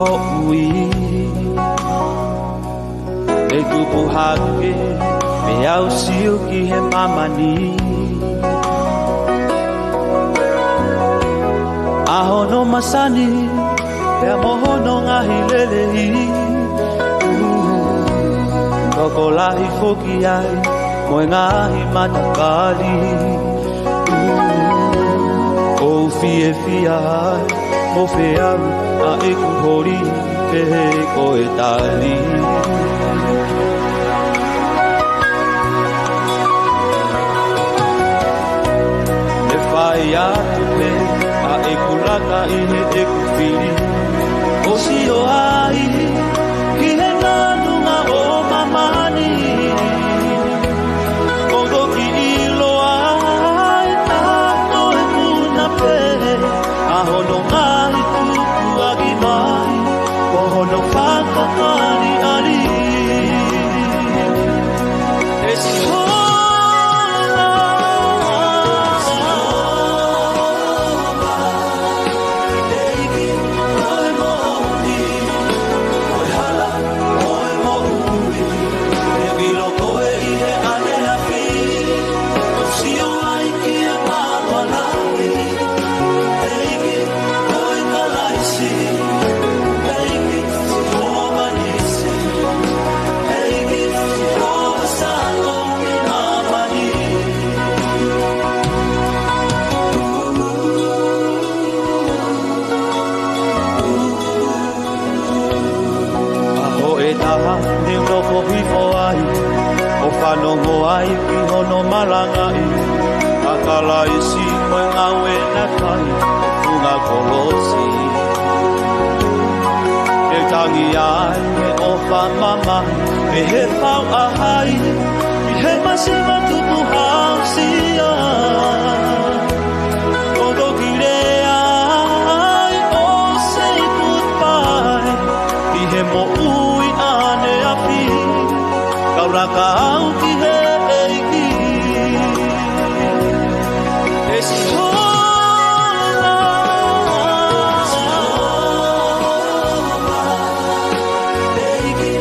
Ui e kupu hake me au siu ki he mamani ahono masani e mohono ngahi lelehi koko lahi foki ai moe ngahi matakali o fie fia ai mo feau a e kuhori ke ko e tali e whai atu me a e kulaka i he e kuwhiri o si o ai ki he nanunga o mamani o doki ilo ai tato e puna pe a hono ngai no whakakari ari e si hola eiki oe mo uri oe hala oe mo uri e wilo koe i he ane api o si o ai ki e mawalai eiki oe kalaisi ni loko hifo ai o whanongo ai ki hono marangai akala isi moe ngawe na kai unga kolosi e tangi ai me o whamama me he pau ahai i he masima tupu hausia o doki rea ai o say goodbye i he mo kauraka au ki he eiki e si hola eiki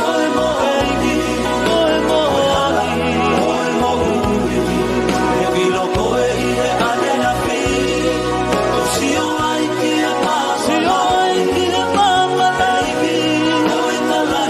oe mo ai oe mo ui e wilo koe i he ane api o si o ai ki e mama eiki oe kalaisi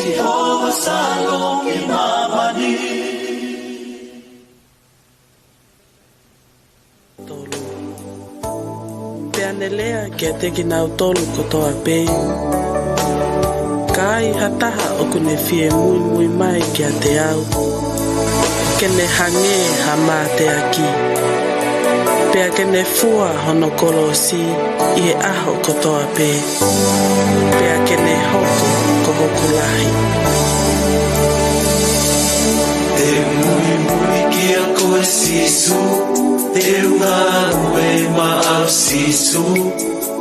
Jehovah Salom Imamani Tolu Peanelea kia teki nau tolu kotoa pei Kai hataha okune fie mui mui mai kia te au Kene hange hama te aki Pea kene fua hono kolosi I he aho kotoa pei Pea kene hoko kohokulahi Te mui mui kia koe sisu Te unga ue maau sisu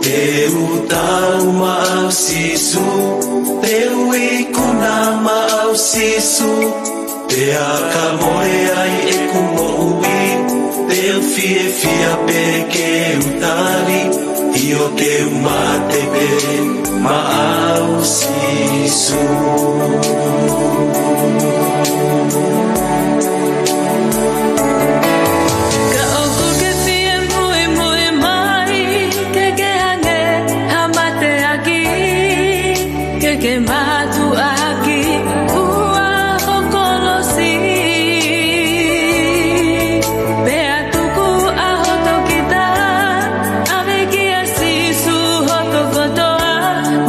Te utau maau sisu Te ui kuna maau sisu Te aka moe ai e kumo ui Te fie fia pe ke utari Io te umate pe maau sisu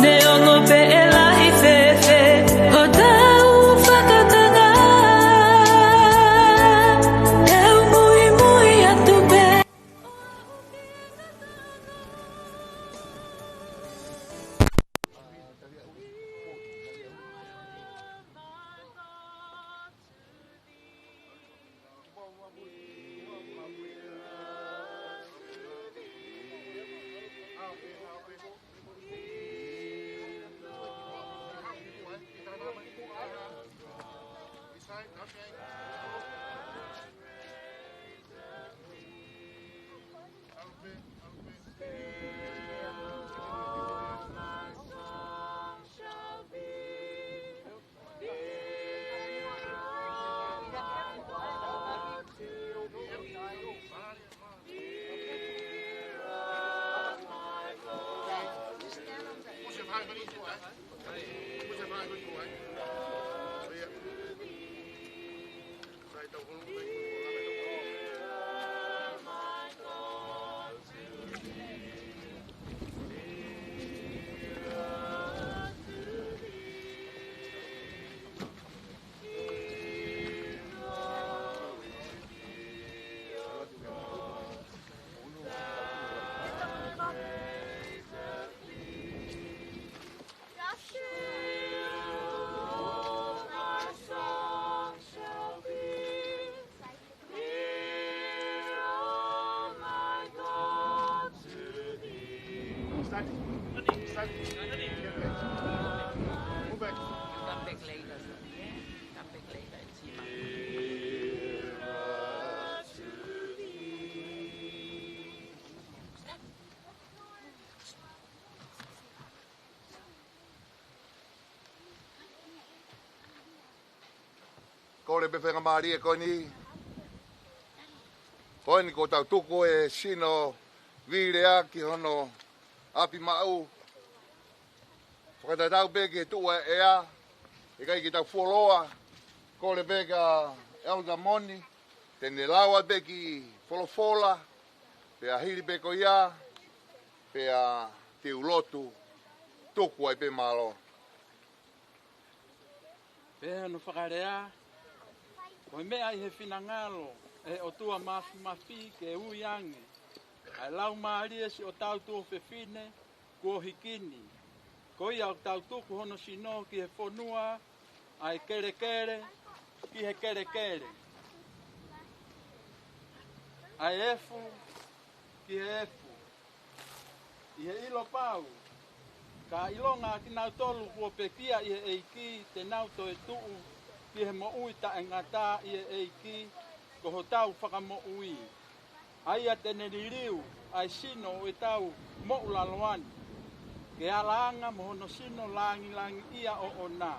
Neongo pe elahi fefe, o tau whakatanga. Ko le bewhenga maari e koini. Koini ko tau tuku e sino virea ki hono api mau. Whakatatau peke tua e a. E kai ki tau fuoloa. Ko le peka elda moni. Tene laua peki folofola. Pea hiri peko ia. Pea te ulotu. Tuku ai pe malo. Pea no whakarea. Ko mea i he whinangalo, e o tua mafi ke uiange. Ai lau maaria si o tau tua whewhine, kua hikini. Ko ia o tau tuku hono sino ki he whonua, ai kere ki he kere. Ai efu, ki he efu. I he ilo pau, ka ilonga ki nau tolu kua pekia i he eiki te nau to e tuu, ki he mo ui ta engata i e eiki, ko ho tau whaka mo ui. Aia tene ririu, ai sino o e tau mo ulaloani. Ke alaanga mo hono sino langi ia o ona.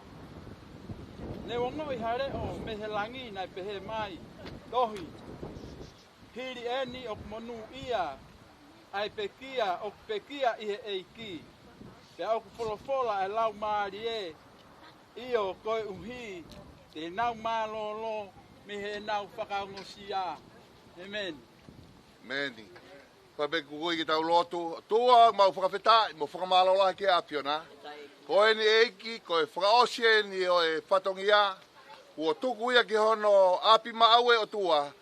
Ne wongo i hare o me he langi nai pehe mai, tohi. Hiri eni o monu ia, ai pekia o pekia i he eiki. Pe au kufolofola e lau maari e, io koe uhi, te nau malolo, me he nau whakaungosia. Amen. Meni. Pape kukui ki tau lotu. Tua mau whakawhetai, mo whakamalola ki apiona. Koe ni eiki, koe whakaosie ni o e whatongia. Ua tuku ia ki hono api maaue o tua.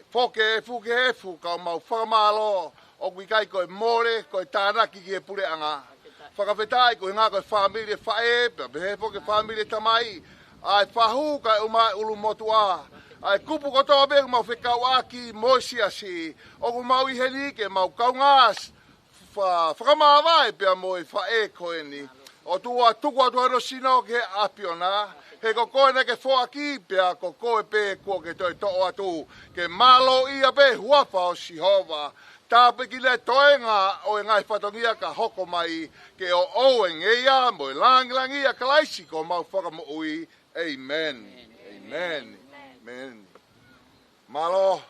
Foke fuke hefu, ka mau whakamalo. O kui kai koe more, koe tānaki ki he pure anga. Whakawhetai, koe ngā koe whamiri whae, pe foke whamiri tamai. Ai whahu kai umai ulu motua. Ai kupu kotoa beng mau whekau aki moisia si. Oku mau i heni ke mau kaungas. Whakamawai pia mo i whae koe ni. O tua tuku atu hano sino ke apiona. He ko koe ne ke whoaki pia ko koe pe kua ke toi toa atu. Ke malo ia pe huafa o Sihova. Tāpe ki le toenga o e ngai whatongia ka hoko mai. Ke o oeng e ia mo i langilangi ia kalaisi ko mau whakamo ui. Amen. Amen. Amen. Malo.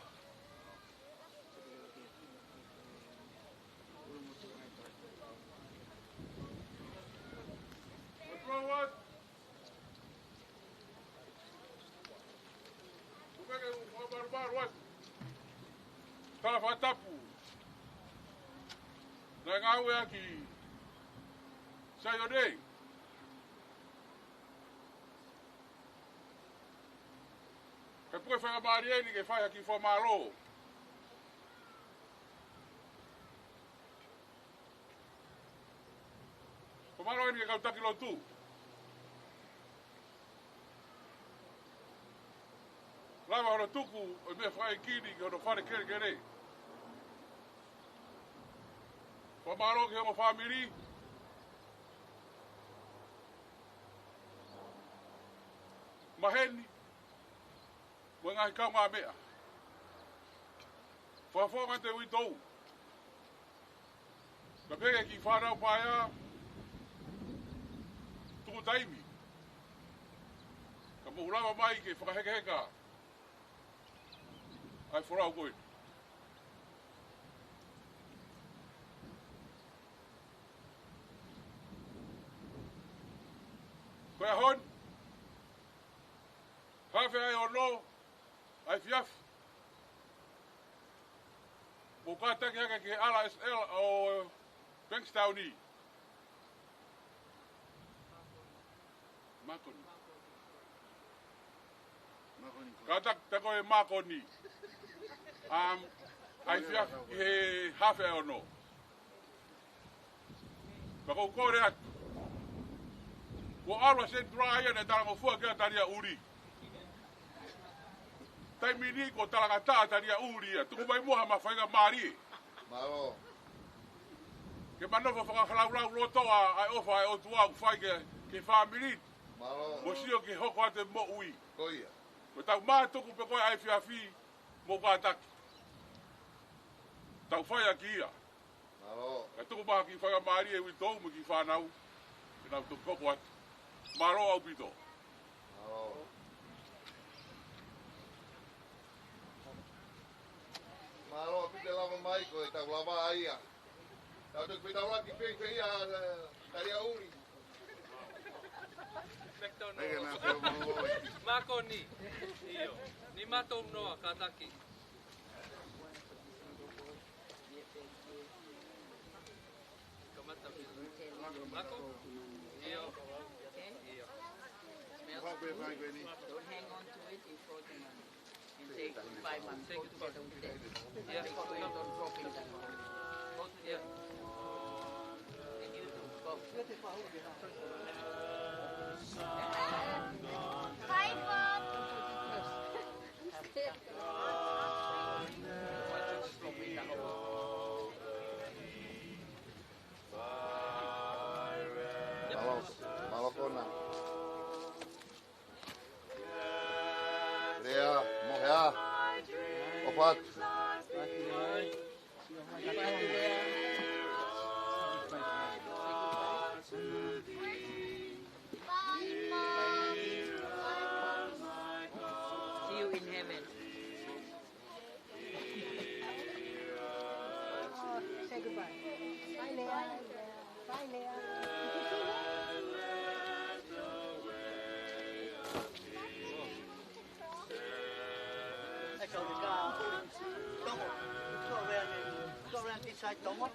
Kala whatapu. Nai ngāwe aki. Sai o nei. Ke pue whanga maari e ni ke whai aki wha malo. Ko malo e ni ke kautaki lo tu. Lava hono tuku o me whai kini ke hono whare kere. Ko malo ke homo family. Maheni. Wenga hikau ngā mea. Whawhonga te ui tau. Ka peke ki whanau paia. Tuku taimi. Ka muhulawa mai ke whakaheka. Ai whorau koe. Koe ahon. Hawhi ai o no. Ai fiaf. Mo kātaki haka ke RSL o Bankstown-i. Makoni. Kātak tako e Makoni. Ai fiaf ki he hawhi ai o no. Kako kore atu. Ko arwa se draa ia ne taramo fua kia taria uri. Tai mini ko talangata taria uri ia. Tuku mai moha mawhainga maari. Malo. Ke manova whakahalau roto a ofa e o tua u whai ke whamiri. Malo. Mo sio ke hoko ate mo ui. Koia. Ko tau maa toku pe koe ai whiawhi mo wātaki. Tau whai a ki ia. Malo. Ka tuku maha ki whai a maari e ui tōu mo ki whanau. Ke nau tuku koko atu. Maro au pito. Malo. Malo pite lava mai ko e tau lava aia. Tau tuku pita laki pe ia tari a uri. Ege nā whio mo oi. Mako ni. Iyo. Ni mato noa kataki. Kamata Mako? Iyo. Iyo. Don't hang on to it, you throw them on. And take 5 months, go together with them. Yeah. Make sure you don't drop in that one. Go Yeah. together. And you do both. Malo kona. Rea, mohea. Opat. See you in heaven. Say goodbye. Bye, Leah. Bye, Leah. Go around this side, Tomo.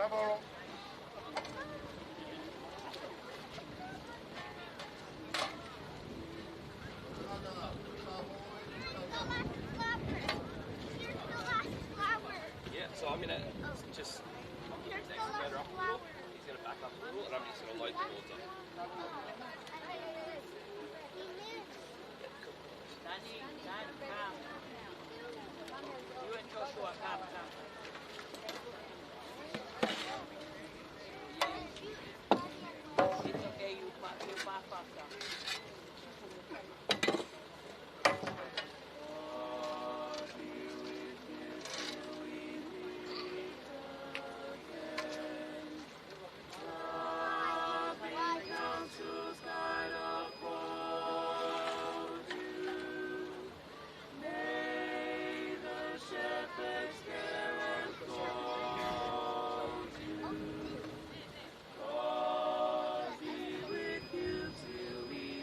Tabolo. Yeah, so I'm gonna just next further up a little. He's gonna back up a little, and I'm just gonna load the boards on. Danny, Dan, come. You and Joshua, come. It's okay, you pass faster. With you till we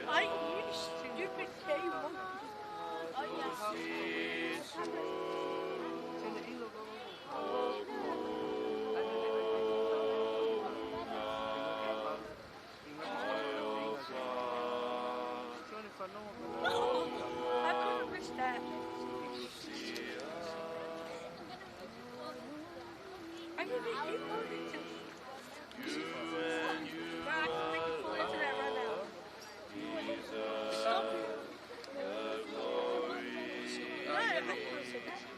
Ay, you stupid table. Oh, I could have missed that. I didn't keep moving to Right, I can make a fool into that right now. Stop it. No, I can't see that.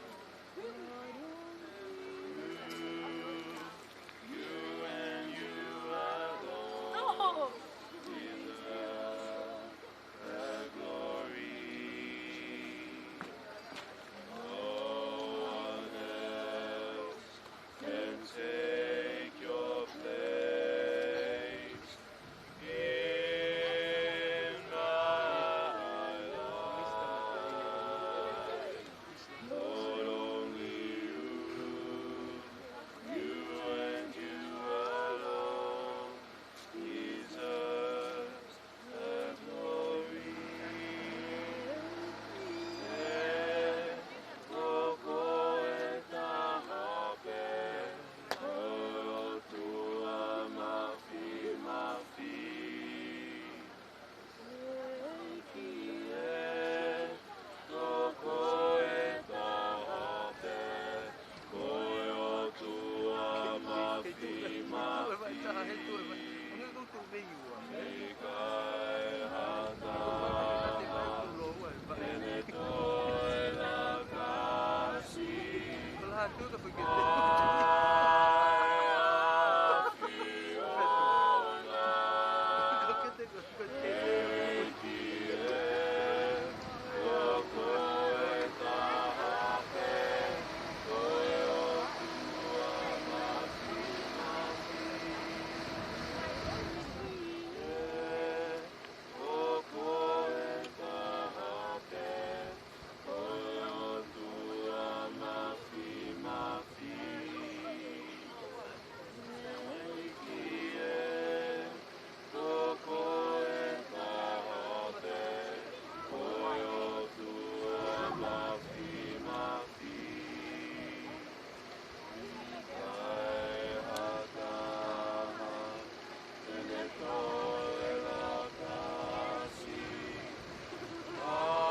No!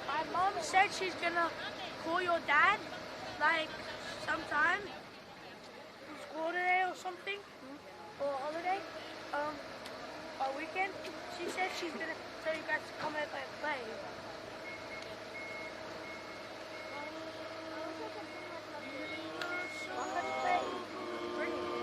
My mom said she's gonna call your dad, like, sometime, for school today or something, or holiday, or weekend. She said she's gonna tell you guys to come over and play. I'm gonna play. Bring it.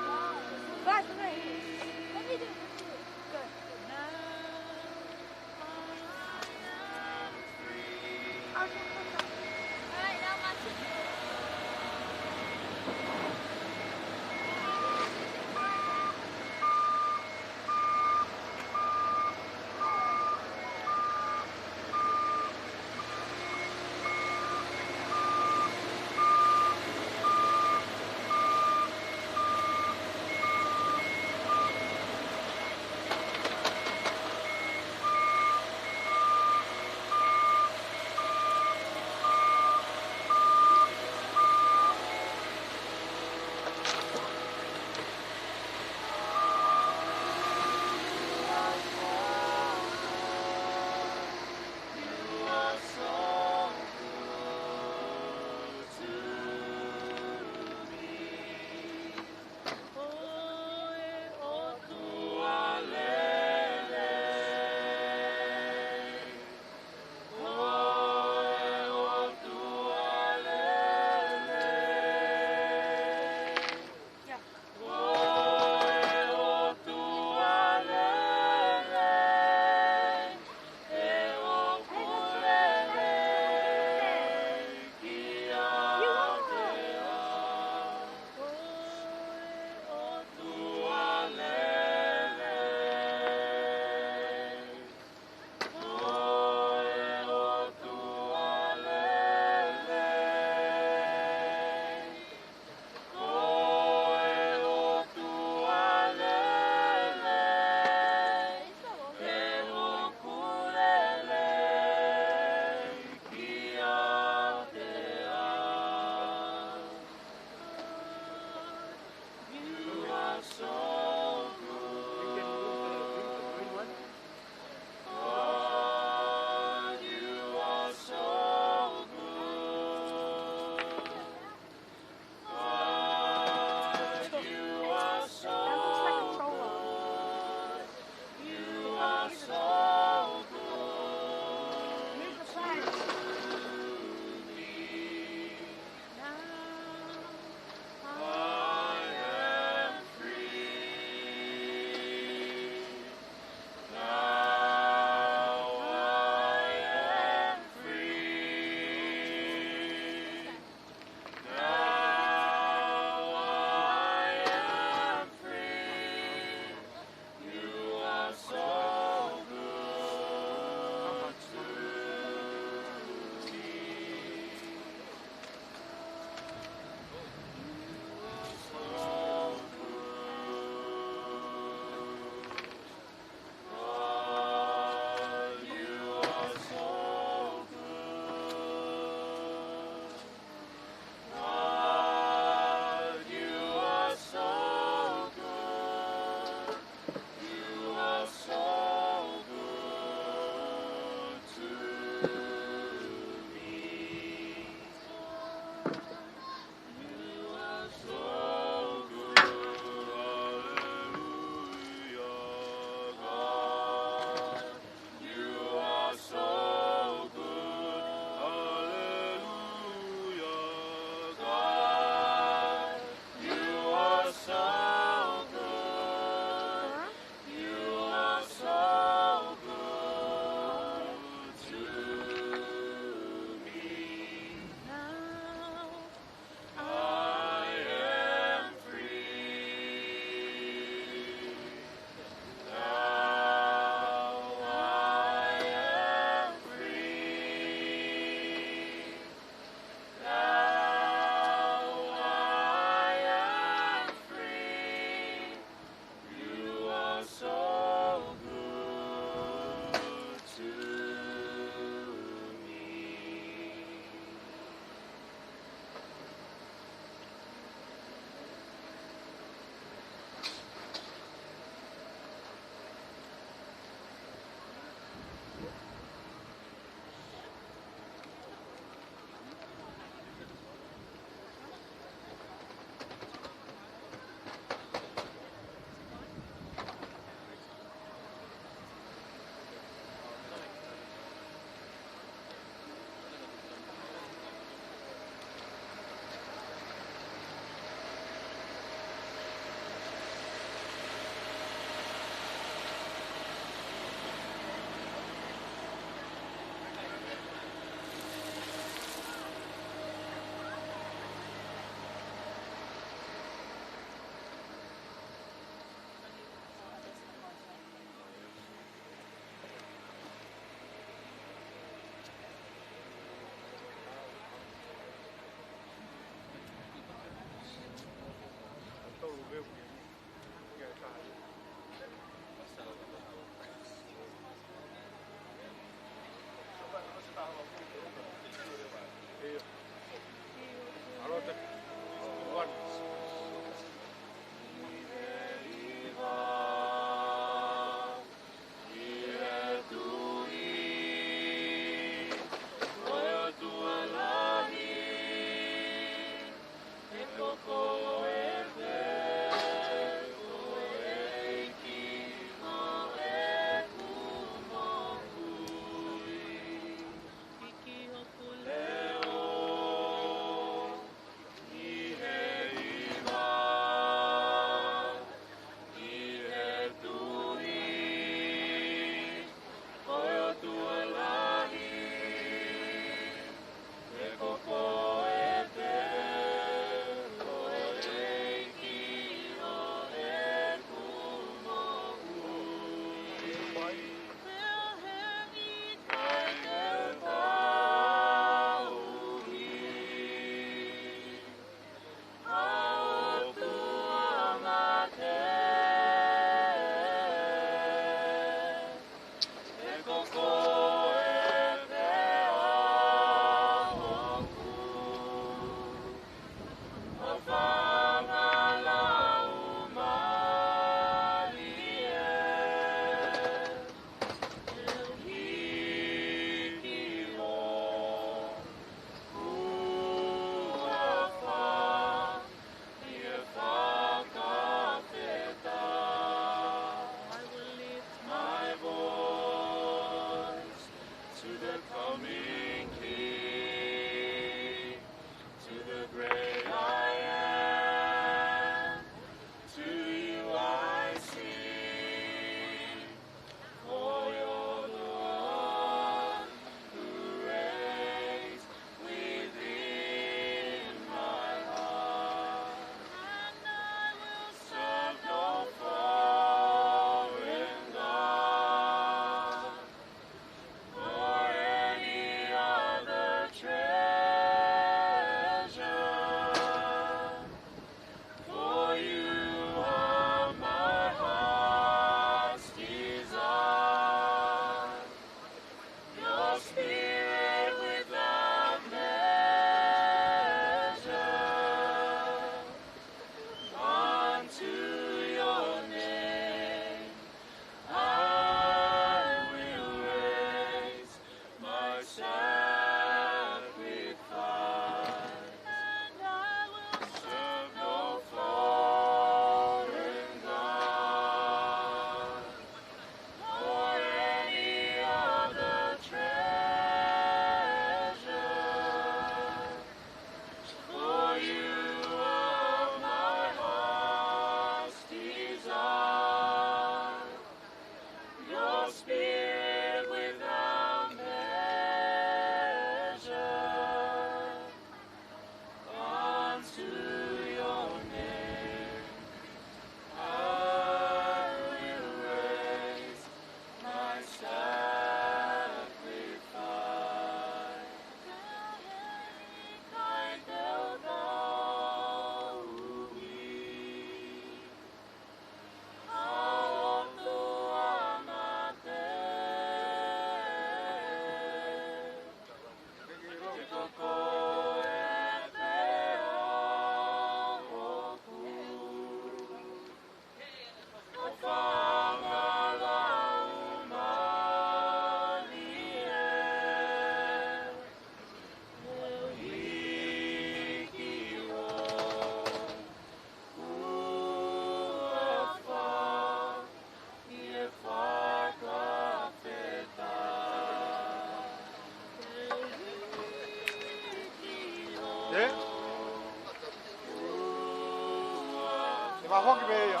Ma hoki me ia.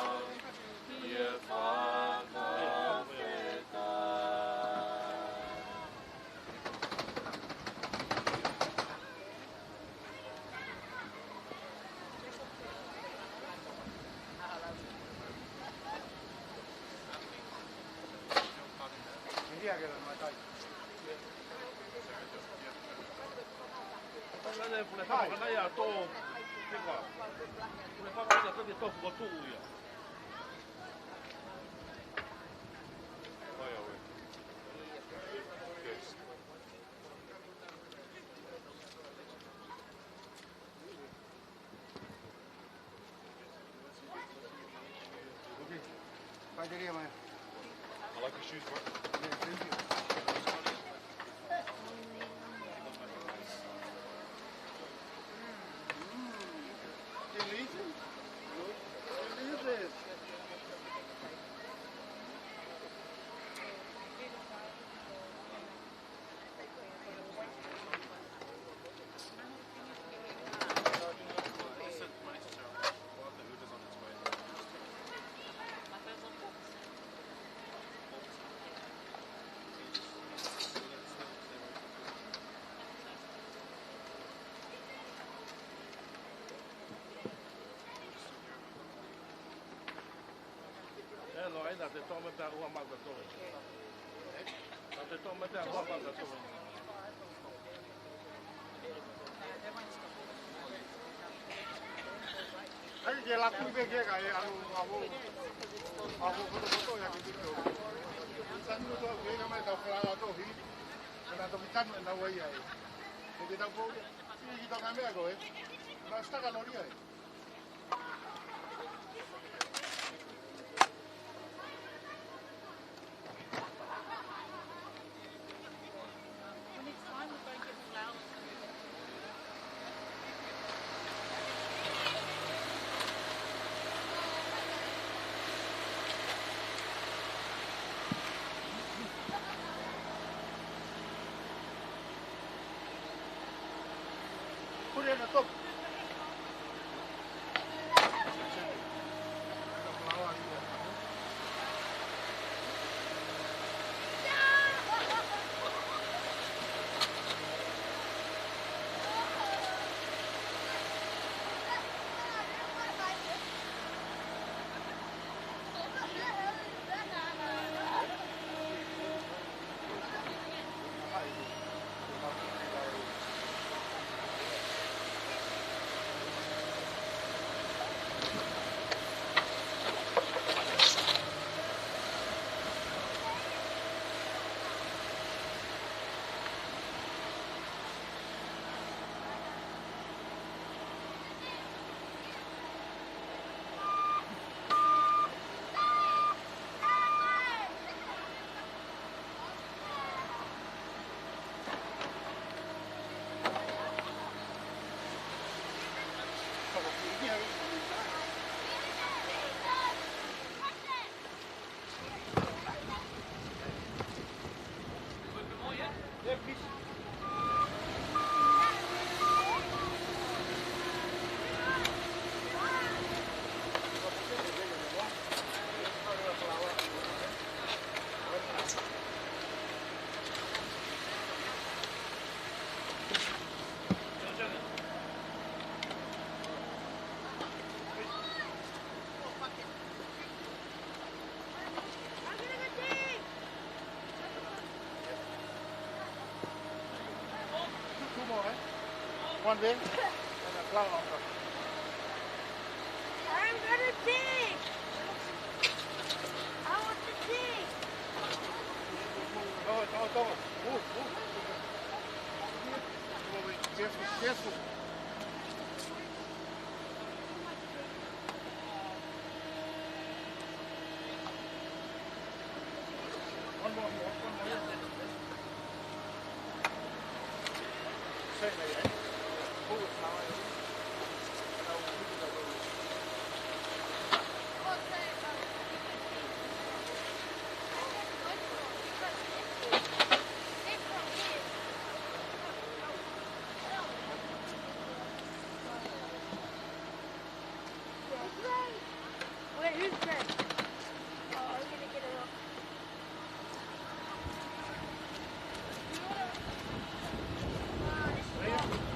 Hai. I like your shoes, bro. Yeah, thank you. No, I not te toma ta rua ma to. Na te toma ta rua ma to. Ai ke la ku ke ga e anu foto ya ke tu. San no to ke ga mai ta fla to hi. Na to bitan na wa ya. Ke ta po si ki to ga me go e. Na sta ga loria e. Put it in the top. One big and a clown on top. I'm gonna dig. I want to dig. Go. Move. Careful. One more. Say that, eh? Move it now. Wait, who's next? Oh, I'm gonna get it up. This is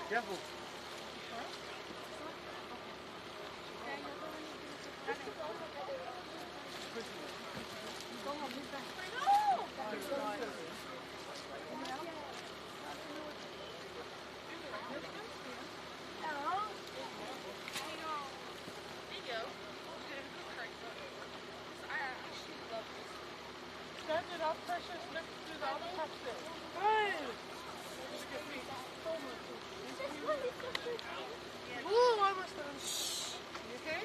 Careful. Stand it up, precious. Let's do the other touch there. Ooh, I must have. You okay?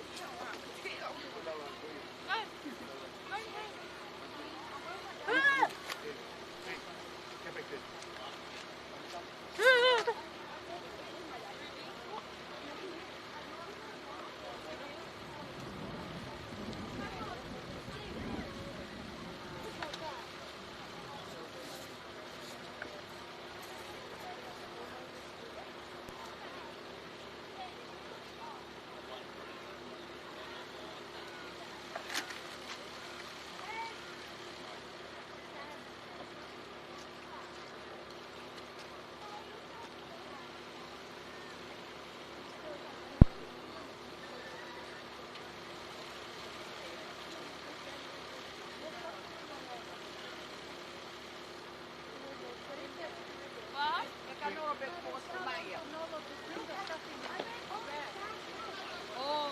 Oh,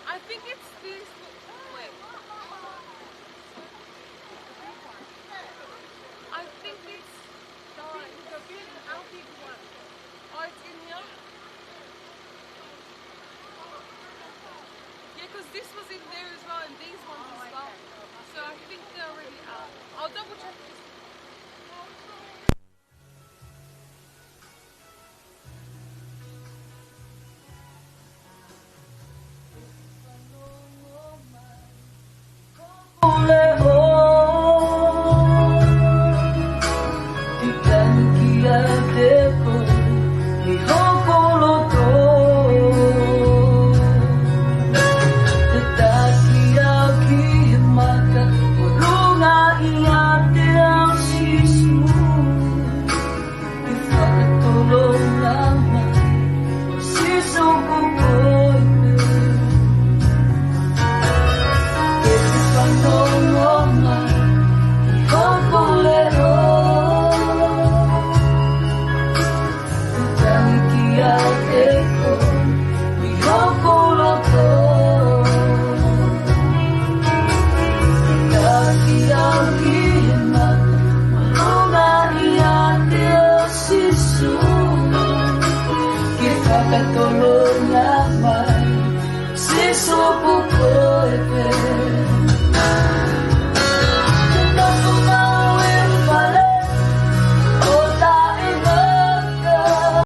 I think it's this. Wait. I think it's the big outfit one. Oh, it's in here? Yeah, because this was in there as well, and these ones as well. So I think they're already out. I'll double check this. Tanto